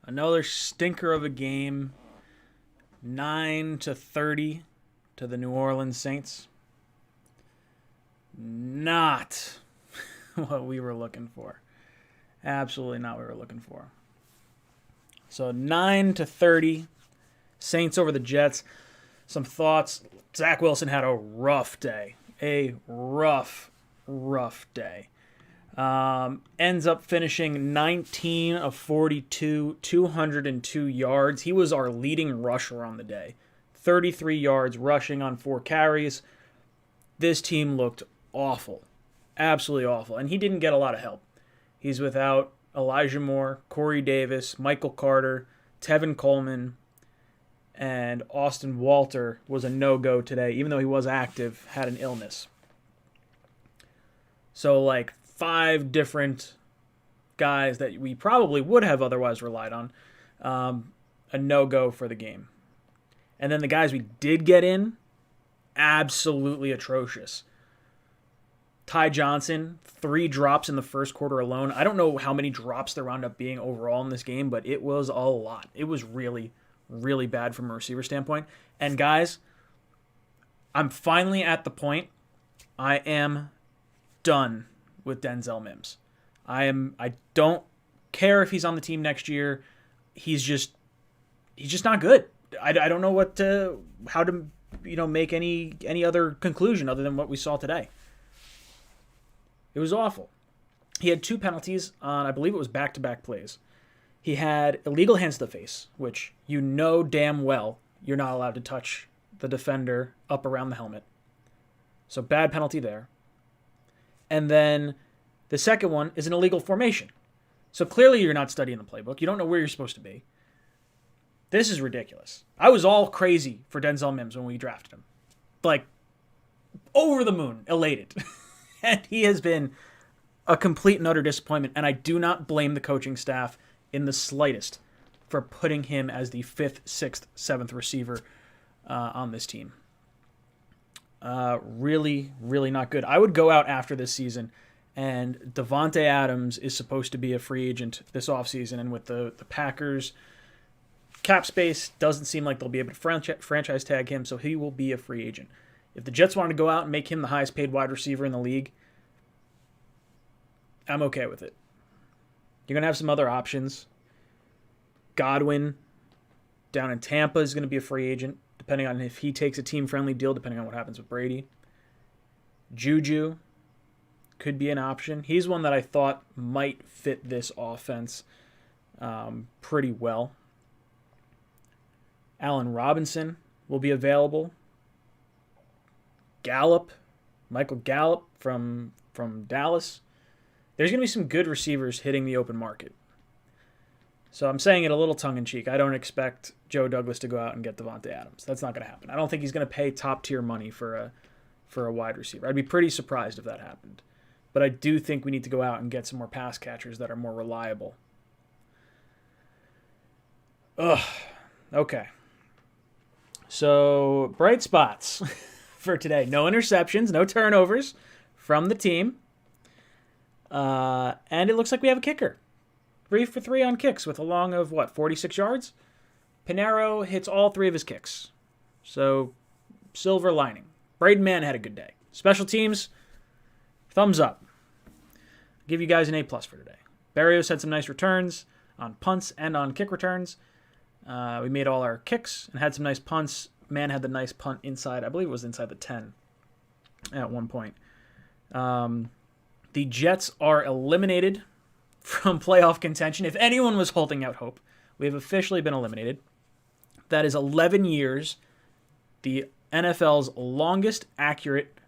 Another stinker of a game. 9-30 to the New Orleans Saints. Not what we were looking for. Absolutely not what we were looking for. So 9-30, Saints over the Jets. Some thoughts. Zach Wilson had a rough day. A rough day. Ends up finishing 19 of 42, 202 yards. He was our leading rusher on the day. 33 yards rushing on 4 carries. This team looked awful. Absolutely awful. And he didn't get a lot of help. He's without Elijah Moore, Corey Davis, Michael Carter, Tevin Coleman, and Austin Walter was a no-go today, even though he was active, had an illness. So, 5 different guys that we probably would have otherwise relied on, a no-go for the game. And then the guys we did get in, absolutely atrocious. Ty Johnson, 3 drops in the first quarter alone. I don't know how many drops there wound up being overall in this game, but it was a lot. It was really, really bad from a receiver standpoint. And guys, I'm finally at the point I am done with Denzel Mims. I don't care if he's on the team next year. He's just not good. I don't know how to make any other conclusion other than what we saw today. It was awful. He had 2 penalties on, I believe it was back-to-back plays. He had illegal hands to the face, which you know damn well you're not allowed to touch the defender up around the helmet. So bad penalty there. And then the second one is an illegal formation. So clearly you're not studying the playbook. You don't know where you're supposed to be. This is ridiculous. I was all crazy for Denzel Mims when we drafted him. Over the moon, elated. And he has been a complete and utter disappointment. And I do not blame the coaching staff in the slightest for putting him as the 5th, 6th, 7th receiver on this team. Really, really not good. I would go out after this season, and Davante Adams is supposed to be a free agent this offseason, and with the Packers cap space, doesn't seem like they'll be able to franchise tag him, so he will be a free agent. If the Jets want to go out and make him the highest paid wide receiver in the league, I'm okay with it. You're going to have some other options. Godwin down in Tampa is going to be a free agent, depending on if he takes a team-friendly deal, depending on what happens with Brady. Juju could be an option. He's one that I thought might fit this offense pretty well. Allen Robinson will be available. Michael Gallup from Dallas. There's going to be some good receivers hitting the open market. So I'm saying it a little tongue-in-cheek. I don't expect Joe Douglas to go out and get Davante Adams. That's not going to happen. I don't think he's going to pay top-tier money for a wide receiver. I'd be pretty surprised if that happened. But I do think we need to go out and get some more pass catchers that are more reliable. Okay. So, bright spots for today. No interceptions, no turnovers from the team. And it looks like we have a kicker. 3 for 3 on kicks with a long of, 46 yards? Pinero hits all 3 of his kicks. So, silver lining. Braden Mann had a good day. Special teams, thumbs up. I'll give you guys an A+ for today. Barrios had some nice returns on punts and on kick returns. We made all our kicks and had some nice punts. Mann had the nice punt inside. I believe it was inside the 10 at one point. The Jets are eliminated from playoff contention. If anyone was holding out hope, we have officially been eliminated. That is 11 years. The NFL's longest active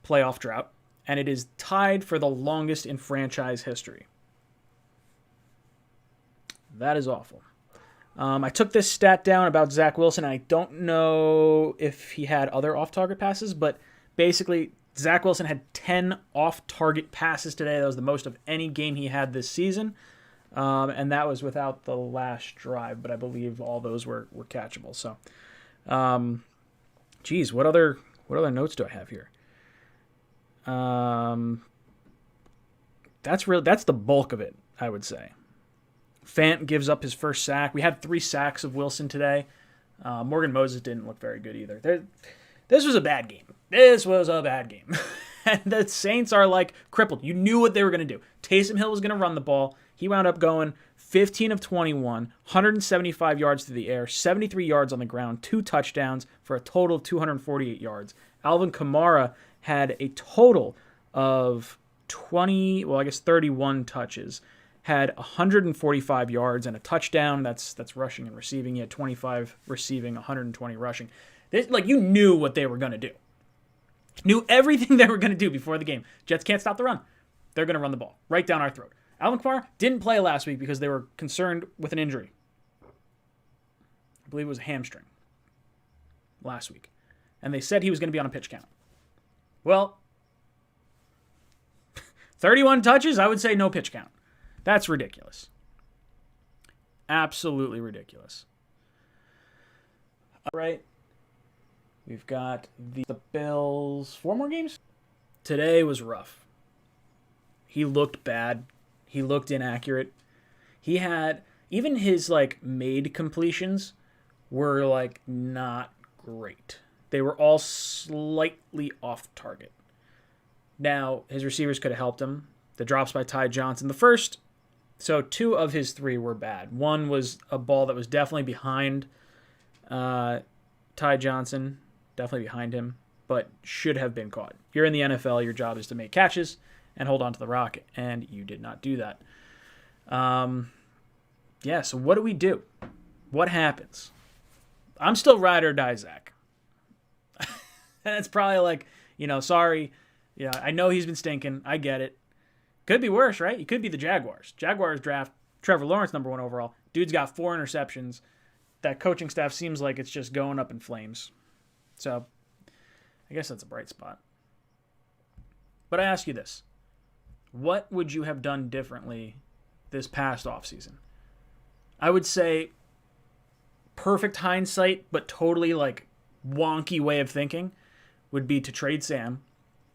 playoff drought, and it is tied for the longest in franchise history. That is awful. I took this stat down about Zach Wilson. I don't know if he had other off-target passes, but basically Zach Wilson had 10 off-target passes today. That was the most of any game he had this season, and that was without the last drive, but I believe all those were catchable. So, what other notes do I have here? That's the bulk of it, I would say. Fant gives up his first sack. We had 3 sacks of Wilson today. Morgan Moses didn't look very good either. This was a bad game. And the Saints are like crippled. You knew what they were going to do. Taysom Hill was going to run the ball. He wound up going 15 of 21, 175 yards through the air, 73 yards on the ground, 2 touchdowns for a total of 248 yards. Alvin Kamara had a total of 31 touches, had 145 yards and a touchdown. That's rushing and receiving. He had 25 receiving, 120 rushing. You knew what they were going to do. Knew everything they were going to do before the game. Jets can't stop the run. They're going to run the ball right down our throat. Alvin Kamara didn't play last week because they were concerned with an injury. I believe it was a hamstring last week. And they said he was going to be on a pitch count. Well, 31 touches, I would say no pitch count. That's ridiculous. Absolutely ridiculous. All right. We've got the Bills. 4 more games? Today was rough. He looked bad. He looked inaccurate. He had, even his made completions were not great. They were all slightly off target. Now, his receivers could have helped him. The drops by Ty Johnson. The first, so 2 of his 3 were bad. One was a ball that was definitely behind Ty Johnson. Definitely behind him, but should have been caught. You're in the NFL. Your job is to make catches and hold on to the rock, and you did not do that. So what do we do? What happens? I'm still ride or die Zach. And it's probably sorry. Yeah, I know he's been stinking. I get it. Could be worse, right? He could be the Jaguars. Jaguars draft Trevor Lawrence #1 overall. Dude's got 4 interceptions. That coaching staff seems like it's just going up in flames. So, I guess that's a bright spot. But I ask you this. What would you have done differently this past offseason? I would say perfect hindsight, but totally wonky way of thinking would be to trade Sam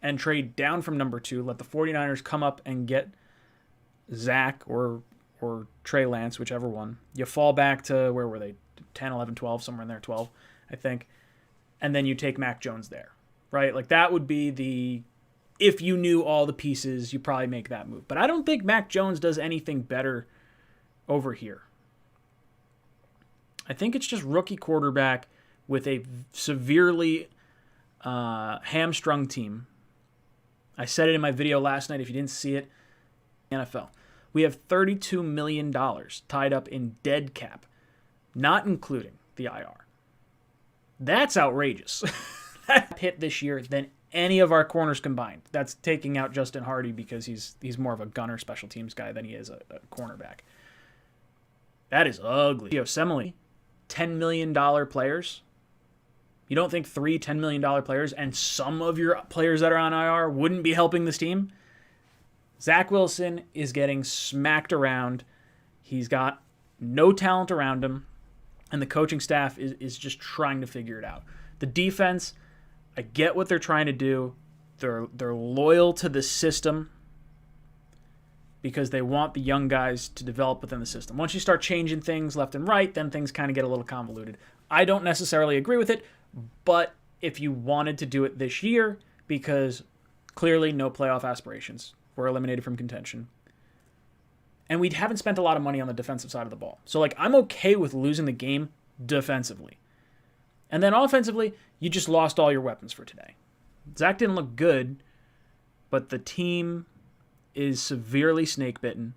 and trade down from #2. Let the 49ers come up and get Zach or Trey Lance, whichever one. You fall back to, where were they? 10, 11, 12, somewhere in there, 12, I think. And then you take Mac Jones there, right? That would be if you knew all the pieces, you probably make that move. But I don't think Mac Jones does anything better over here. I think it's just rookie quarterback with a severely hamstrung team. I said it in my video last night. If you didn't see it, NFL. We have $32 million tied up in dead cap, not including the IR. That's outrageous. That hit this year than any of our corners combined. That's taking out Justin Hardy because he's more of a gunner special teams guy than he is a cornerback. That is ugly. Yosemite, $10 million players. You don't think 3 $10 million players and some of your players that are on IR wouldn't be helping this team? Zach Wilson is getting smacked around. He's got no talent around him. And the coaching staff is just trying to figure it out. The defense, I get what they're trying to do. They're loyal to the system because they want the young guys to develop within the system. Once you start changing things left and right, then things kind of get a little convoluted. I don't necessarily agree with it, but if you wanted to do it this year, because clearly no playoff aspirations, we're eliminated from contention, and we haven't spent a lot of money on the defensive side of the ball. So, I'm okay with losing the game defensively. And then offensively, you just lost all your weapons for today. Zach didn't look good, but the team is severely snake-bitten,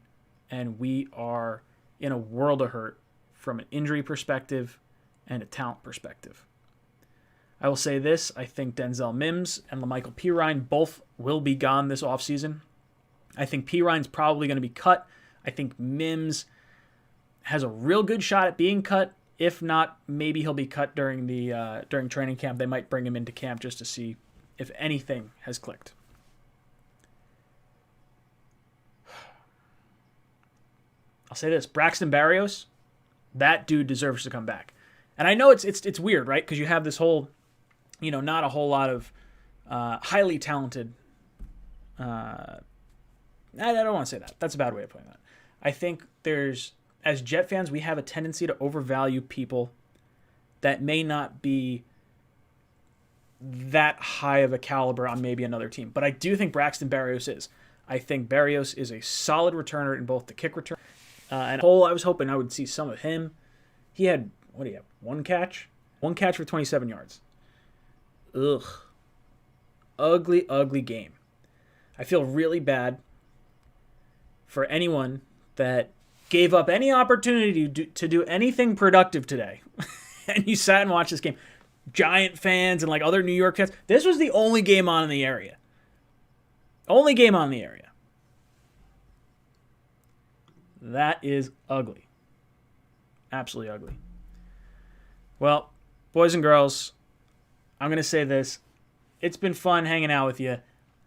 and we are in a world of hurt from an injury perspective and a talent perspective. I will say this. I think Denzel Mims and LaMichael Pirine both will be gone this offseason. I think Pirine's probably going to be cut. I think Mims has a real good shot at being cut. If not, maybe he'll be cut during training camp. They might bring him into camp just to see if anything has clicked. I'll say this. Braxton Berrios, that dude deserves to come back. And I know it's weird, right? Because you have this whole, not a whole lot of highly talented I don't want to say that. That's a bad way of putting that. I think as Jet fans, we have a tendency to overvalue people that may not be that high of a caliber on maybe another team. But I do think Braxton Berrios is. I think Berrios is a solid returner in both the kick return and I was hoping I would see some of him. He had, what do you have, one catch? One catch for 27 yards. Ugh. Ugly, ugly game. I feel really bad for anyone that gave up any opportunity to do anything productive today. And you sat and watched this game. Giant fans and like other New York fans. This was the only game on in the area. Only game on in the area. That is ugly. Absolutely ugly. Well, boys and girls, I'm going to say this. It's been fun hanging out with you.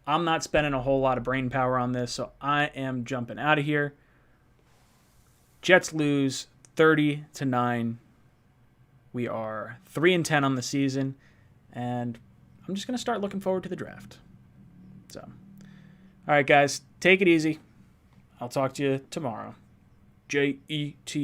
I'm not spending a whole lot of brain power on this, so I am jumping out of here. Jets lose 30-9. We are 3-10 on the season, and I'm just going to start looking forward to the draft. So, all right, guys, take it easy. I'll talk to you tomorrow. JET